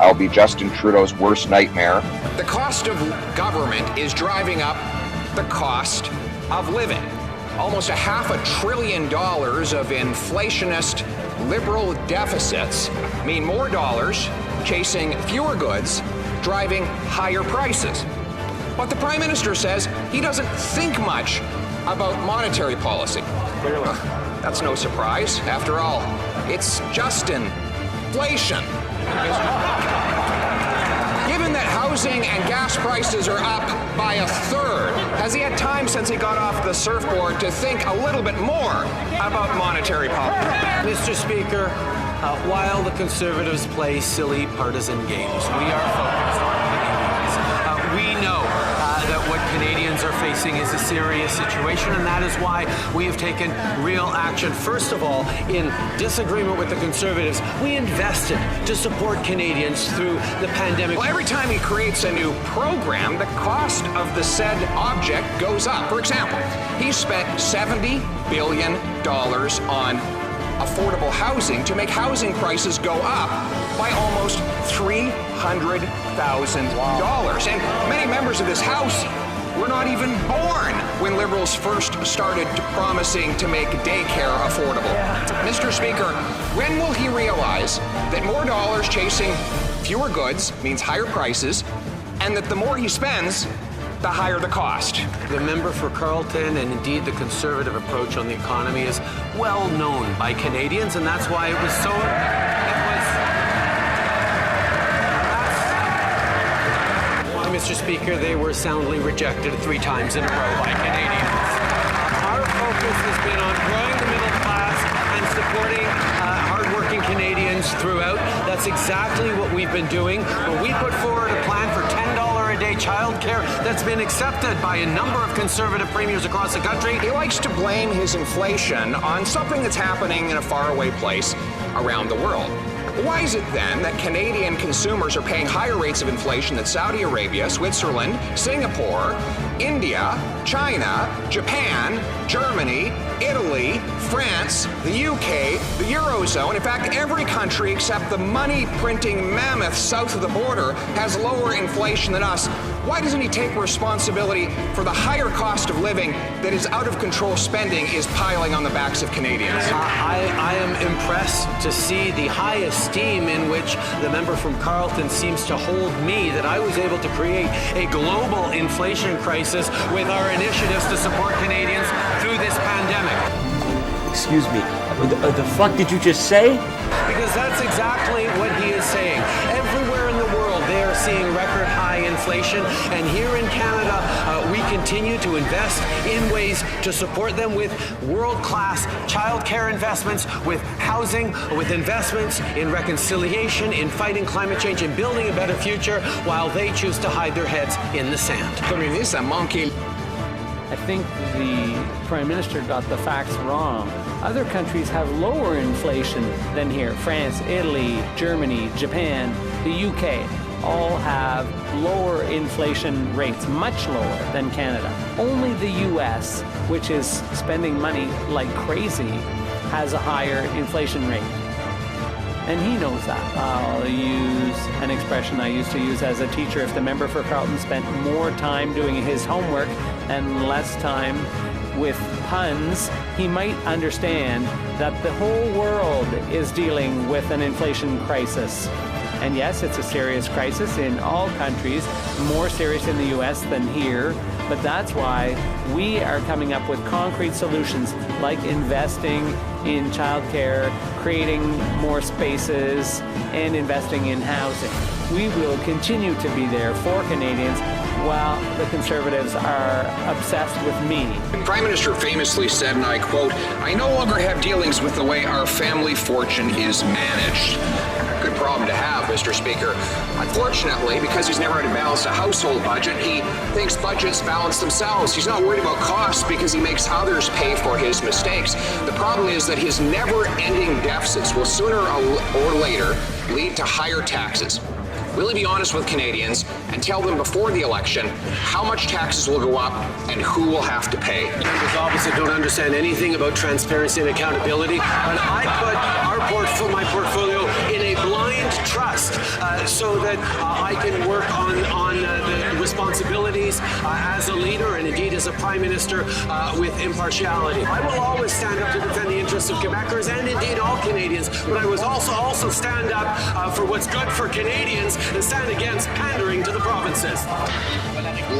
I'll be Justin Trudeau's worst nightmare. The cost of government is driving up the cost of living. Almost $500 billion of inflationist liberal deficits mean more dollars chasing fewer goods, driving higher prices. But the Prime Minister says he doesn't think much about monetary policy. Clearly. That's no surprise. After all, it's just inflation. Given that housing and gas prices are up by a third, has he had time since he got off the surfboard to think a little bit more about monetary policy? Mr. Speaker, while the Conservatives play silly partisan games, we are focused on Canadians. We know that what Canadians are facing is a serious situation, and that is why we have taken real action. First of all, in disagreement with the Conservatives, we invested to support Canadians through the pandemic. Well, every time he creates a new program, the cost of the said object goes up. For example, he spent $70 billion on affordable housing to make housing prices go up by almost $300,000. And many members of this House were not even born when Liberals first started promising to make daycare affordable. Mr. Speaker, when will he realize that more dollars chasing fewer goods means higher prices, and that the more he spends, the higher the cost? The member for Carleton and indeed the Conservative approach on the economy is well known by Canadians, and that's why it was so... Mr. Speaker, they were soundly rejected 3 times in a row by Canadians. Our focus has been on growing the middle class and supporting hardworking Canadians throughout. That's exactly what we've been doing. When we put forward a plan for $10 a day childcare that's been accepted by a number of Conservative premiers across the country. He likes to blame his inflation on something that's happening in a faraway place around the world. Why is it then that Canadian consumers are paying higher rates of inflation than Saudi Arabia, Switzerland, Singapore, India, China, Japan, Germany, Italy, France, the UK, the Eurozone? In fact, every country except the money-printing mammoth south of the border has lower inflation than us. Why doesn't he take responsibility for the higher cost of living that his out-of-control spending is piling on the backs of Canadians? I am impressed to see the high esteem in which the member from Carleton seems to hold me, that I was able to create a global inflation crisis with our initiatives to support Canadians through this pandemic. Excuse me, the fuck did you just say? Because that's exactly what he is saying. Everywhere in the world, they are seeing record high inflation, and here in Canada, we continue to invest in ways to support them with world-class childcare investments, with housing, with investments in reconciliation, in fighting climate change, in building a better future, while they choose to hide their heads in the sand. I think the Prime Minister got the facts wrong. Other countries have lower inflation than here. France, Italy, Germany, Japan, the UK all have lower inflation rates, much lower than Canada. Only the US, which is spending money like crazy, has a higher inflation rate. And he knows that. I'll use an expression I used to use as a teacher. If the member for Carleton spent more time doing his homework and less time with puns, he might understand that the whole world is dealing with an inflation crisis. And yes, it's a serious crisis in all countries, more serious in the US than here, but that's why we are coming up with concrete solutions like investing in childcare, creating more spaces, and investing in housing. We will continue to be there for Canadians while the Conservatives are obsessed with me. The Prime Minister famously said, and I quote, "I no longer have dealings with the way our family fortune is managed." Good problem to have, Mr. Speaker. Unfortunately, because he's never had to balance a household budget, he thinks budgets balance themselves. He's not worried about costs because he makes others pay for his mistakes. The problem is that his never-ending deficits will sooner or later lead to higher taxes. Will he be honest with Canadians and tell them before the election how much taxes will go up and who will have to pay? Members opposite don't understand anything about transparency and accountability, and I put my portfolio in a blind blind trust so that I can work on the responsibilities as a leader and indeed as a Prime Minister with impartiality. I will always stand up to defend the interests of Quebecers and indeed all Canadians, but I was also stand up for what's good for Canadians and stand against pandering to the provinces.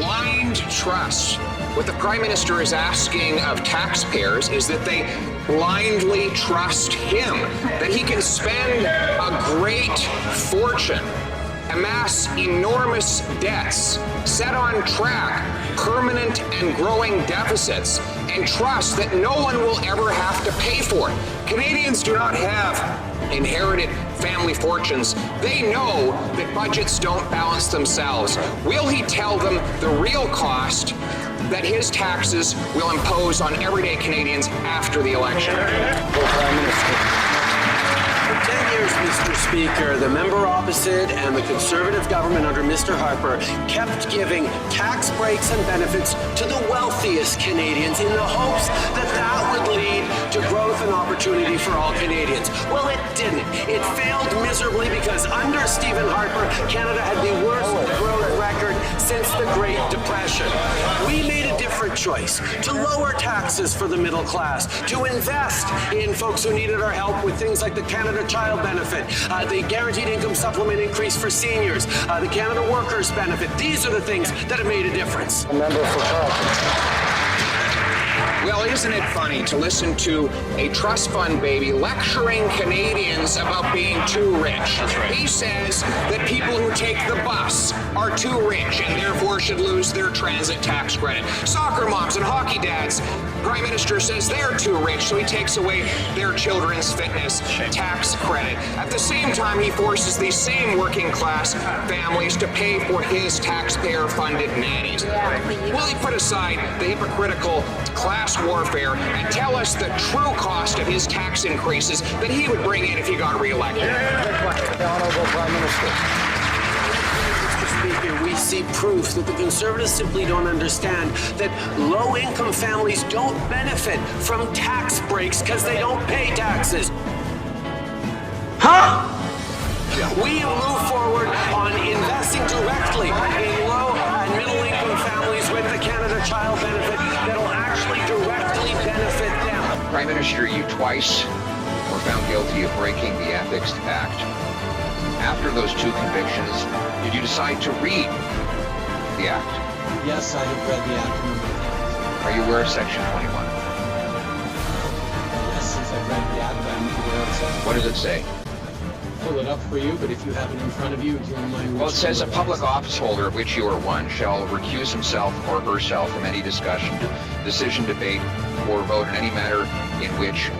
Blind trust. What the Prime Minister is asking of taxpayers is that they blindly trust him, that he can spend a great fortune, amass enormous debts, set on track permanent and growing deficits, and trust that no one will ever have to pay for it. Canadians do not have inherited family fortunes. They know that budgets don't balance themselves. Will he tell them the real cost that his taxes will impose on everyday Canadians after the election? Prime Minister. For 10 years, Mr. Speaker, the member opposite and the Conservative government under Mr. Harper kept giving tax breaks and benefits to the wealthiest Canadians in the hopes that that would lead to growth and opportunity for all Canadians. Well, it didn't. It failed miserably because under Stephen Harper, Canada had the worst growth record since the Great Depression. We made a different choice to lower taxes for the middle class, to invest in folks who needed our help with things like the Canada Child Benefit, the Guaranteed Income Supplement increase for seniors, the Canada Workers Benefit. These are the things that have made a difference. Member for Carleton. Well, isn't it funny to listen to a trust fund baby lecturing Canadians about being too rich? That's right. He says that people who take the bus are too rich and therefore should lose their transit tax credit. Soccer moms and hockey dads, Prime Minister says they're too rich, so he takes away their children's fitness tax credit. At the same time, he forces these same working class families to pay for his taxpayer-funded nannies. Will he put aside the hypocritical class warfare and tell us the true cost of his tax increases that he would bring in if he got re-elected? The Honourable Prime Minister. Mr. Speaker, we see proof that the Conservatives simply don't understand that low-income families don't benefit from tax breaks because they don't pay taxes. Huh? We move forward on investing directly in low and middle-income families with the Canada Child Benefit that'll actually directly benefit them. Prime Minister, you twice were found guilty of breaking the Ethics Act. After those two convictions, did you decide to read the Act? Yes, I have read the Act. Are you aware of Section 21? Yes, since I've read the Act, I'm aware of Section 21. What does it say? Pull it up for you, but if you have it in front of you, do you mind? Well, it says a public office holder, of which you are one, shall recuse himself or herself from any discussion, decision, debate, or vote in any matter in which,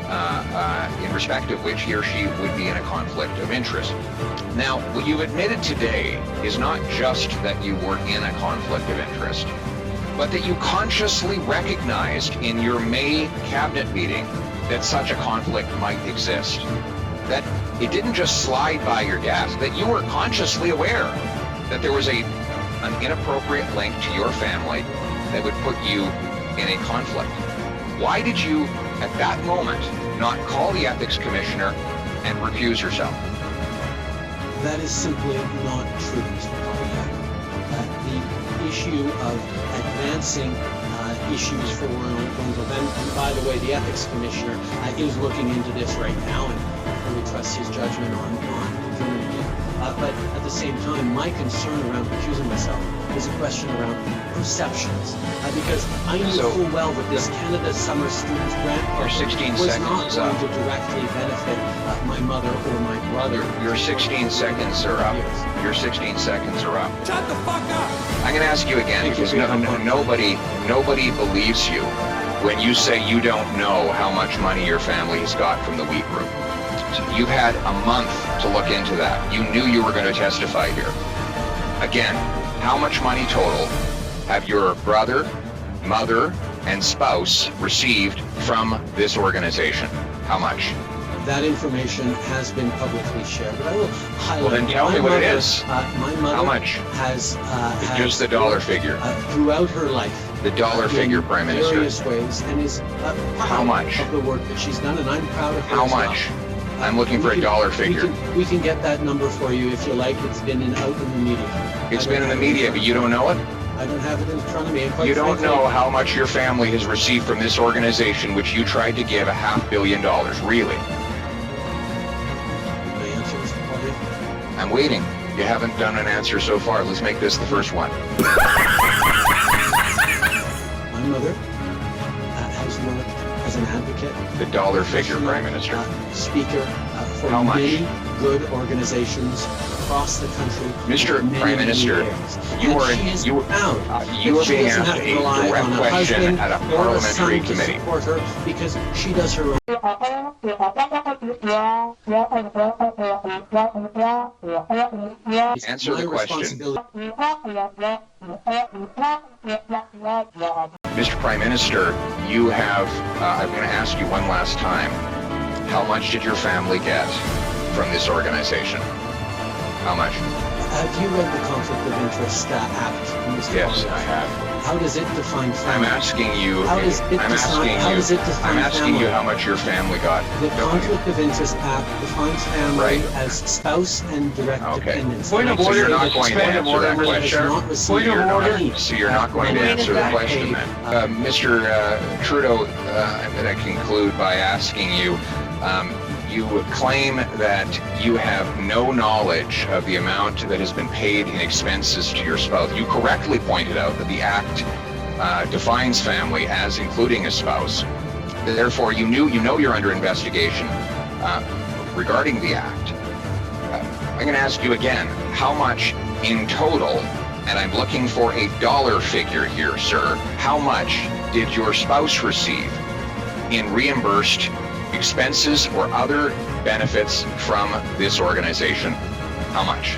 in respect of which he or she would be in a conflict of interest. Now, what you admitted today is not just that you were in a conflict of interest, but that you consciously recognized in your May cabinet meeting that such a conflict might exist. That it didn't just slide by your desk, that you were consciously aware that there was an inappropriate link to your family that would put you in a conflict. Why did you, at that moment, not call the Ethics Commissioner and recuse yourself? That is simply not true, Mr. Poilievre. The issue of advancing issues for Ronald, and by the way, the Ethics Commissioner is looking into this right now, and we trust his judgment on doing it. But at the same time, my concern around recusing myself is a question around perceptions, because I knew full well that this Canada Summer Students Grant program was not going to directly benefit my mother or my brother. Your 16 seconds are up. Your 16 seconds are up. Shut the fuck up! I'm going to ask you again, because nobody believes you when you say you don't know how much money your family has got from the wheat group. So you've had a month to look into that. You knew you were going to testify here. Again, how much money total have your brother, mother, and spouse received from this organization? How much? That information has been publicly shared, but I will highlight. Well, then tell me what it is. My mother How much? has just the dollar figure. Throughout her life. The dollar figure, Prime Minister. In various ways, and is How proud much? of the work that she's done, and I'm proud of her How as well. much? I'm looking for a dollar figure. We can get that number for you if you like. It's been out in the media. It's been in the media, but you don't know it? I don't have it in front of me. And quite You don't frankly, know how much your family has received from this organization, which you tried to give $500 million, really? My answer, Mr. Poilievre? I'm waiting. You haven't done an answer so far. Let's make this the first one. My mother has worked as an advocate. The dollar figure, Prime Minister. Speaker for How much? many good organizations across the country. Mr. for many, Prime many Minister, years. you And are- she is you- proud you that are she being doesn't asked have to a rely direct on a question husband at a or a parliamentary son committee. to support her because she does her own. Answer My the question. responsibility. Mr. Prime Minister, you have, I'm going to ask you one last time, how much did your family get from this organization? How much? Have you read the Conflict of Interest Act, Mr. Yes, Poilievre? I have. How does it define I'm family? asking you, How does it I'm define- asking how you, does it define I'm asking you family? how much your family got. The Conflict of Interest Act defines family Right. as spouse and direct Okay. dependents. Point of So order. you're not going to Point of answer order, that Mr. question. Does not receive So you're not, any so you're not going to money answer the back question paid, then. Mr. Trudeau, I'm going to conclude by asking you, you claim that you have no knowledge of the amount that has been paid in expenses to your spouse. You correctly pointed out that the Act defines family as including a spouse. Therefore, you know you're under investigation regarding the Act. I'm going to ask you again, how much in total, and I'm looking for a dollar figure here, sir, how much did your spouse receive in reimbursed expenses or other benefits from this organization? How much?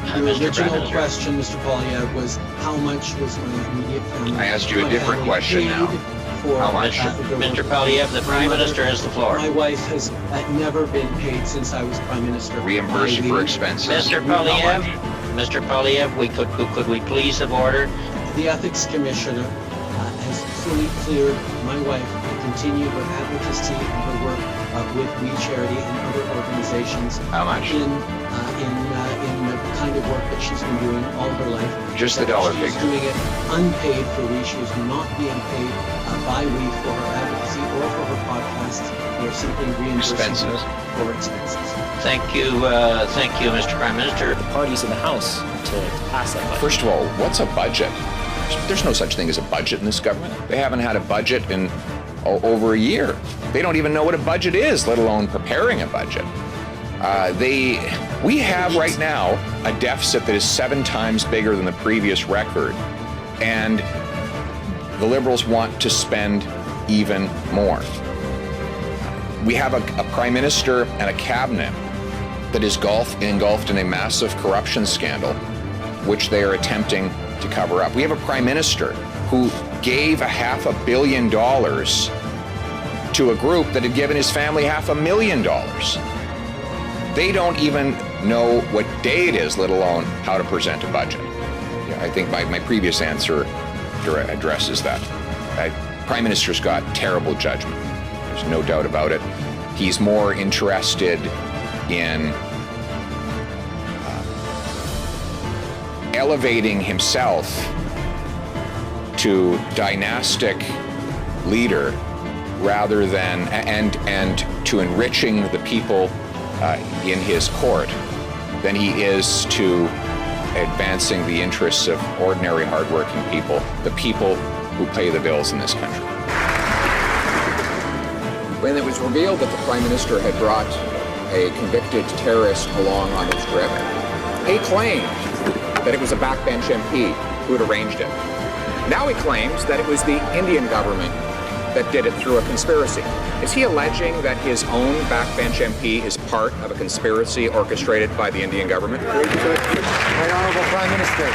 The original question, Mr. Poilievre, was how much was my immediate family? I asked you a my different family question paid now. For, How much? the Mr. work. Poilievre, the My Prime mother- Minister has the floor. My wife has never been paid since I was Prime Minister. Reimbursed I for leave. expenses. Mr. How much? Polyev, Mr. Polyev, could we please have order? The Ethics Commissioner has fully cleared my wife to continue her advocacy and her work with We Charity and other organizations How much? in the kind of work that she's been doing all her life. Just the That dollar she's figure. doing it unpaid for We. She is not being paid by We for her advocacy or for her podcasts. They're simply reimbursing her Expenses. for expenses. Thank you, Mr. Prime Minister. Parties in the House to pass that budget. First of all, what's a budget? There's no such thing as a budget in this government. They haven't had a budget in over a year. They don't even know what a budget is, let alone preparing a budget. We have right now a deficit that is 7 times bigger than the previous record, and the Liberals want to spend even more. We have a Prime Minister and a cabinet that is engulfed in a massive corruption scandal, which they are attempting to cover up. We have a Prime Minister who gave $500 million to a group that had given his family $500,000. They don't even know what day it is, let alone how to present a budget. Yeah, I think my previous answer addresses that. Prime Minister's got terrible judgment. There's no doubt about it. He's more interested in elevating himself to dynastic leader rather than and to enriching the people in his court than he is to advancing the interests of ordinary hardworking people, the people who pay the bills in this country. When it was revealed that the Prime Minister had brought a convicted terrorist along on his trip, he claimed that it was a backbench MP who had arranged it. Now he claims that it was the Indian government that did it through a conspiracy. Is he alleging that his own backbench MP is part of a conspiracy orchestrated by the Indian government? Right Honourable Prime Minister.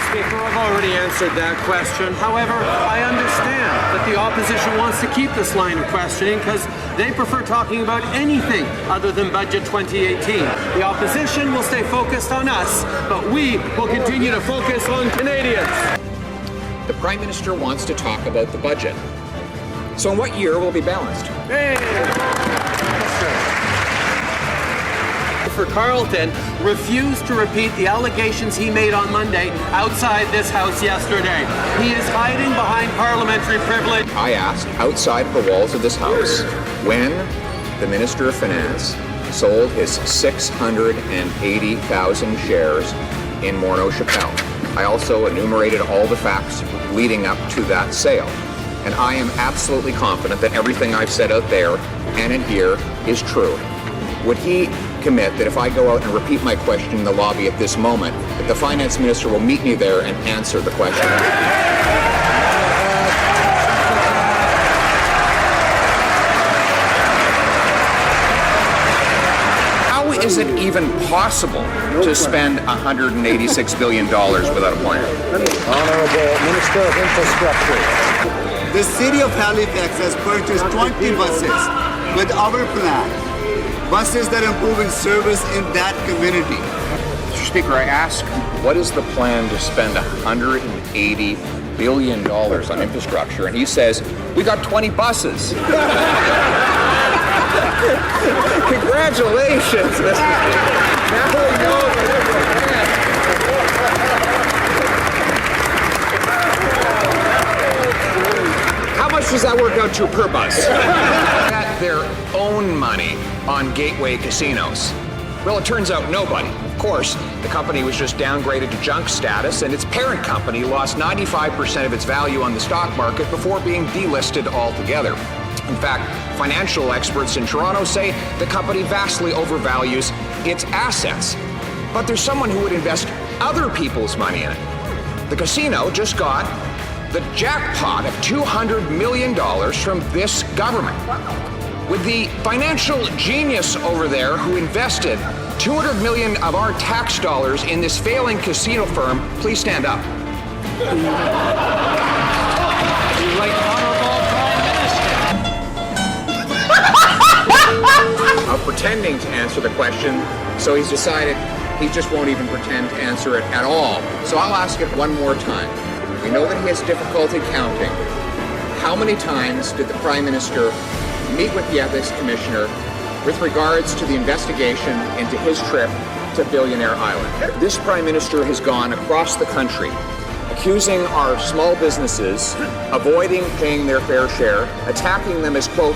Speaker, I've already answered that question. However, I understand that the opposition wants to keep this line of questioning because they prefer talking about anything other than Budget 2018. The opposition will stay focused on us, but we will continue to focus on Canadians. The Prime Minister wants to talk about the budget. So in what year will it be balanced? Hey! for Carleton, refused to repeat the allegations he made on Monday outside this House yesterday. He is hiding behind parliamentary privilege. I asked outside the walls of this House when the Minister of Finance sold his 680,000 shares in Morneau Chappelle. I also enumerated all the facts leading up to that sale. And I am absolutely confident that everything I've said out there and in here is true. Would he commit that if I go out and repeat my question in the lobby at this moment, that the finance minister will meet me there and answer the question? How is it even possible to spend $186 billion without a plan? Honorable Minister of Infrastructure. The city of Halifax has purchased 20 buses with our plan. Buses that are improving service in that community. Mr. Speaker, I ask, what is the plan to spend $180 billion on infrastructure? And he says, we got 20 buses. Congratulations, Mr. Speaker. Now we know the Liberal plan. How much does that work out to per bus? At their own money on gateway casinos. Well, it turns out nobody. Of course, the company was just downgraded to junk status, and its parent company lost 95% of its value on the stock market before being delisted altogether. In fact, financial experts in Toronto say the company vastly overvalues its assets. But there's someone who would invest other people's money in it. The casino just got the jackpot of $200 million from this government. With the financial genius over there who invested $200 million of our tax dollars in this failing casino firm, please stand up. Pretending to answer the question, so he's decided he just won't even pretend to answer it at all. So I'll ask it one more time. We know that he has difficulty counting. How many times did the Prime Minister meet with the Ethics Commissioner with regards to the investigation into his trip to Billionaire Island? This Prime Minister has gone across the country accusing our small businesses, avoiding paying their fair share, attacking them as, quote,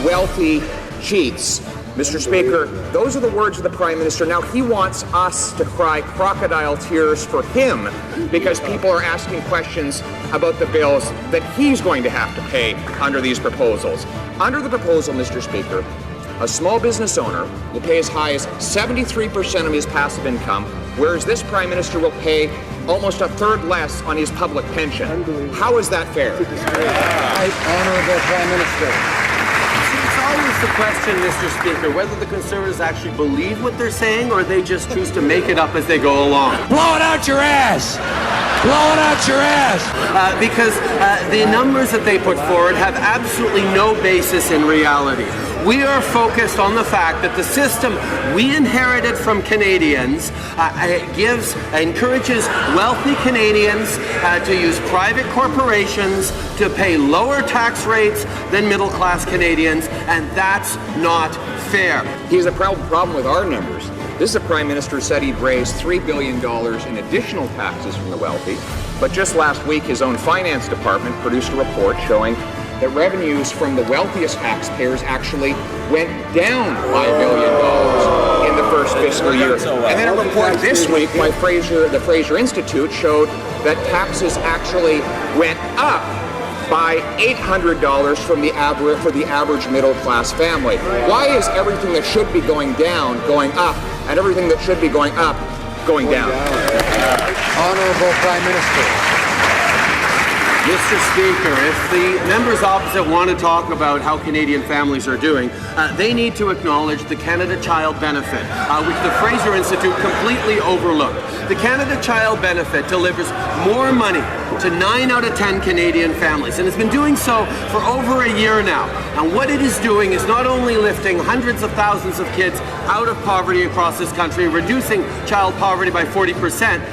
wealthy cheats. Mr. Speaker, those are the words of the Prime Minister. Now he wants us to cry crocodile tears for him because people are asking questions about the bills that he's going to have to pay under these proposals. Under the proposal, Mr. Speaker, a small business owner will pay as high as 73% of his passive income, whereas this Prime Minister will pay almost a third less on his public pension. How is that fair? Honorable Prime Minister. It's always the question, Mr. Speaker, whether the Conservatives actually believe what they're saying or they just choose to make it up as they go along. Blow it out your ass! Blow it out your ass! Because the numbers that they put forward have absolutely no basis in reality. We are focused on the fact that the system we inherited from Canadians encourages wealthy Canadians to use private corporations to pay lower tax rates than middle-class Canadians, and that's not fair. He has a problem with our numbers. This is a Prime Minister who said he'd raise $3 billion in additional taxes from the wealthy, but just last week his own finance department produced a report showing that revenues from the wealthiest taxpayers actually went down by $1 billion in the first fiscal year. And then a report this week by the Fraser Institute showed that taxes actually went up by $800 for the average middle-class family. Why is everything that should be going down going up, and everything that should be going up going down? Honorable Prime Minister. Mr. Speaker, if the members opposite want to talk about how Canadian families are doing, they need to acknowledge the Canada Child Benefit, which the Fraser Institute completely overlooked. The Canada Child Benefit delivers more money to 9 out of 10 Canadian families, and has been doing so for over a year now. And what it is doing is not only lifting hundreds of thousands of kids out of poverty across this country, reducing child poverty by 40%,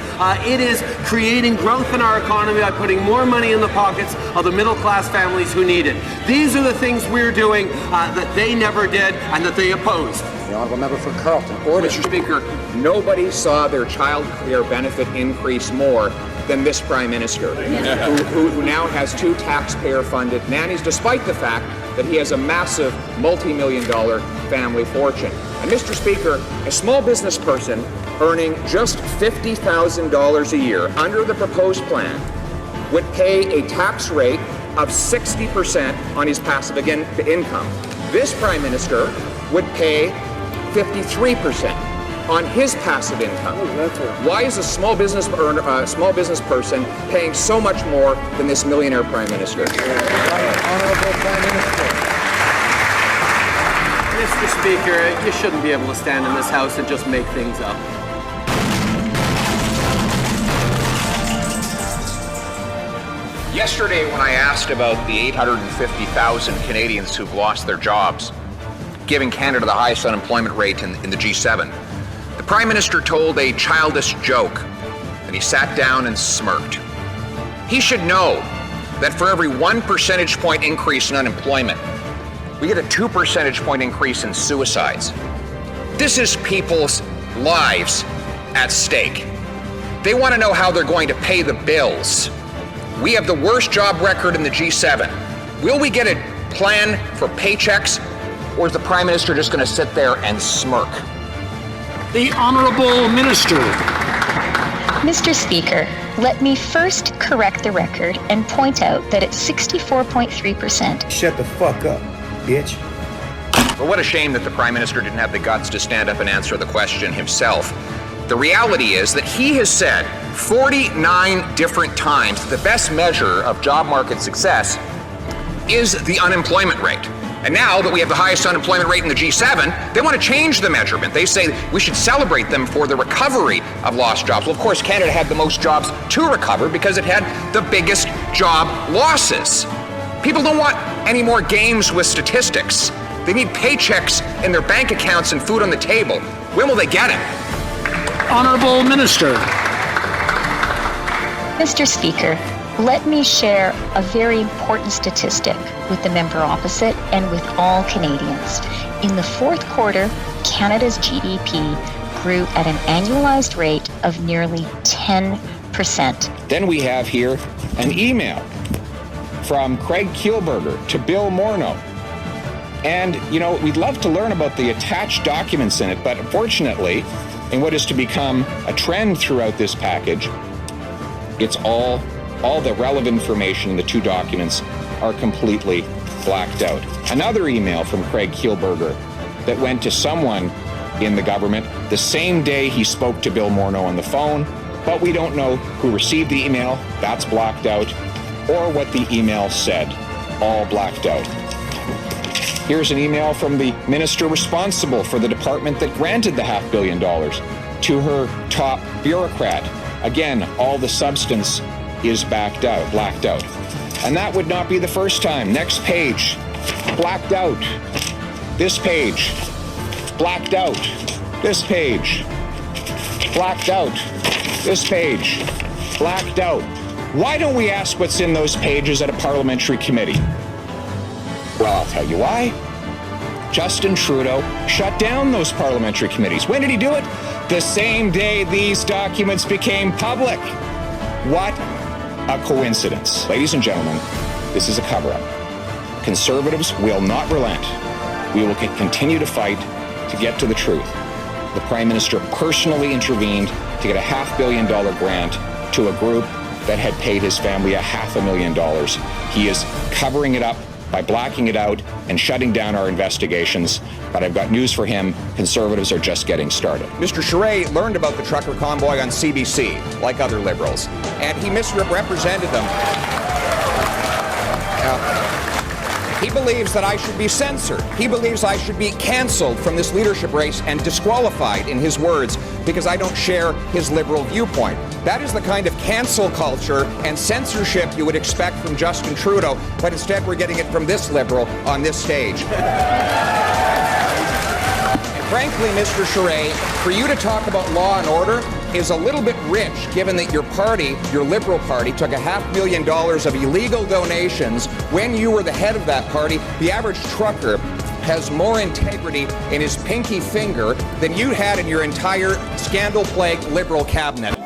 it is creating growth in our economy by putting more money in the pockets of the middle-class families who need it. These are the things we're doing that they never did and that they opposed. The honourable member for Carleton. Order. Mr. Speaker, nobody saw their child care benefit increase more than this Prime Minister, who now has 2 taxpayer-funded nannies, despite the fact that he has a massive multi-million-dollar family fortune. And Mr. Speaker, a small business person earning just $50,000 a year under the proposed plan would pay a tax rate of 60% on his passive income. This Prime Minister would pay 53% on his passive income. Why is a small business person paying so much more than this millionaire Prime Minister? Honourable Prime Minister. Mr. Speaker, you shouldn't be able to stand in this House and just make things up. Yesterday, when I asked about the 850,000 Canadians who've lost their jobs, giving Canada the highest unemployment rate in the G7, the Prime Minister told a childish joke, and he sat down and smirked. He should know that for every 1 percentage point increase in unemployment, we get a 2 percentage point increase in suicides. This is people's lives at stake. They want to know how they're going to pay the bills. We have the worst job record in the G7. Will we get a plan for paychecks, or is the Prime Minister just going to sit there and smirk? The Honourable Minister. Mr. Speaker, let me first correct the record and point out that it's 64.3%. Shut the fuck up, bitch. Well, what a shame that the Prime Minister didn't have the guts to stand up and answer the question himself. The reality is that he has said 49 different times that the best measure of job market success is the unemployment rate. And now that we have the highest unemployment rate in the G7, they want to change the measurement. They say we should celebrate them for the recovery of lost jobs. Well, of course, Canada had the most jobs to recover because it had the biggest job losses. People don't want any more games with statistics. They need paychecks in their bank accounts and food on the table. When will they get it? Honourable Minister. Mr. Speaker, let me share a very important statistic with the member opposite and with all Canadians. In the fourth quarter, Canada's GDP grew at an annualized rate of nearly 10%. Then we have here an email from Craig Kielburger to Bill Morneau. And, you know, we'd love to learn about the attached documents in it, but unfortunately, in what is to become a trend throughout this package, it's all the relevant information in the 2 documents are completely blacked out. Another email from Craig Kielburger that went to someone in the government the same day he spoke to Bill Morneau on the phone, but we don't know who received the email, that's blacked out, or what the email said, all blacked out. Here's an email from the minister responsible for the department that granted the $500 million to her top bureaucrat. Again, all the substance is blacked out. And that would not be the first time. Next page, blacked out. This page, blacked out. This page, blacked out. This page, blacked out. Why don't we ask what's in those pages at a parliamentary committee? Well, I'll tell you why. Justin Trudeau shut down those parliamentary committees. When did he do it? The same day these documents became public. What a coincidence. Ladies and gentlemen, this is a cover-up. Conservatives will not relent. We will continue to fight to get to the truth. The Prime Minister personally intervened to get a $500 million grant to a group that had paid his family $500,000. He is covering it up by blacking it out and shutting down our investigations. But I've got news for him. Conservatives are just getting started. Mr. Charest learned about the trucker convoy on CBC, like other Liberals, and he misrepresented them. He believes that I should be censored. He believes I should be canceled from this leadership race and disqualified, in his words, because I don't share his liberal viewpoint. That is the kind of cancel culture and censorship you would expect from Justin Trudeau, but instead we're getting it from this liberal on this stage. And frankly, Mr. Charest, for you to talk about law and order is a little bit rich, given that your party, your Liberal Party, took $500,000 of illegal donations when you were the head of that party. The average trucker has more integrity in his pinky finger than you had in your entire scandal-plagued Liberal cabinet.